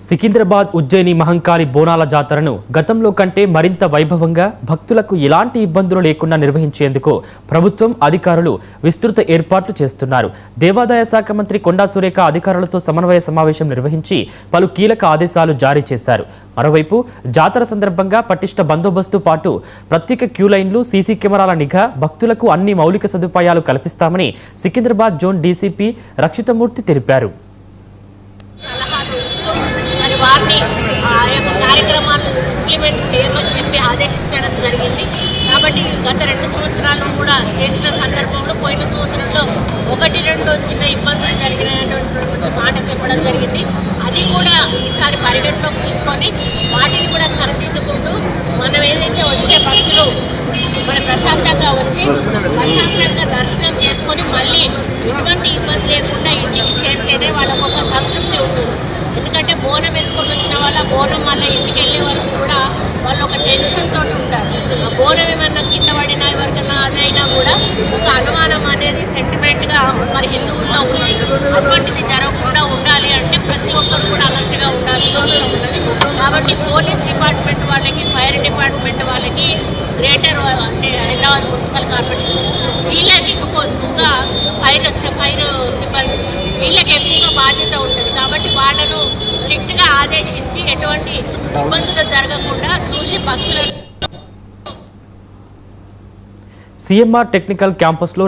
సికింద్రాబాద్ ఉజ్జయిని మహంకాళి బోనాల జాతరను గతంలో కంటే మరింత వైభవంగా భక్తులకు ఎలాంటి ఇబ్బందులు లేకుండా నిర్వహించేందుకు ప్రభుత్వం అధికారులు విస్తృత ఏర్పాట్లు చేస్తున్నారు. దేవాదాయ శాఖ మంత్రి కొండా సురేఖ అధికారులతో సమన్వయ సమావేశం నిర్వహించి పలు కీలక ఆదేశాలు జారీ చేశారు. మరోవైపు జాతర సందర్భంగా పటిష్ట బందోబస్తు పాటు ప్రత్యేక క్యూ లైన్లు, సీసీ కెమెరాల నిఘా, భక్తులకు అన్ని మౌలిక సదుపాయాలు కల్పిస్తామని సికింద్రాబాద్ జోన్ డీసీపీ రక్షితమూర్తి తెలిపారు. వారిని ఆ యొక్క కార్యక్రమాలను ఇంప్లిమెంట్ చేయమని చెప్పి ఆదేశించడం జరిగింది. కాబట్టి గత 2 సంవత్సరాలు కూడా చేసిన సందర్భంలో పోయిన సంవత్సరంలో 1-2 చిన్న ఇబ్బందులు జరిగినటువంటి మాట చెప్పడం జరిగింది. అది కూడా ఈసారి పరిగణలోకి తీసుకొని వాటిని కూడా సరిదిద్దుకుంటూ మనం ఏదైతే వచ్చే భక్తులు మన ప్రశాంతంగా వచ్చి ప్రశాంతంగా దర్శనం చేసుకొని మళ్ళీ ఎటువంటి ఇబ్బంది లేకుండా ఇంటికి చేరితేనే వాళ్ళకు ఒక సంతృప్తి ఉంటుంది. ఎందుకంటే బోనం ఎత్తుకొని వచ్చిన వాళ్ళ బోనం వల్ల ఇంటికి వెళ్ళే వరకు కూడా వాళ్ళు ఒక టెన్షన్ తోటి ఉంటారు. ఆ బోనం ఏమన్నా కింద పడినా ఎవరికైనా అదైనా కూడా ఒక అనుమానం అనేది సెంటిమెంట్గా మరి హిందువుల్లో ఉంది. అటువంటిది జరగకుండా ఉండాలి అంటే ప్రతి ఒక్కరు కూడా అలర్ట్గా ఉండాల్సిన అవసరం ఉన్నది. కాబట్టి పోలీస్ డిపార్ట్మెంట్ వాళ్ళకి, ఫైర్ డిపార్ట్మెంట్ వాళ్ళకి, గ్రేటర్ అంటే హైదరాబాద్ మున్సిపల్ కార్పొరేషన్ వీళ్ళకి ఎక్కువగా ఫైర్ సిబ్బంది వీళ్ళకి ఎక్కువగా బాధ్యత ఉంటుంది. కాబట్టి వాళ్ళను స్ట్రిక్ట్గా ఆదేశించి ఎటువంటి ఇబ్బందులు జరగకుండా చూసి భక్తులను సిఎంఆర్ టెక్నికల్ క్యాంపస్లో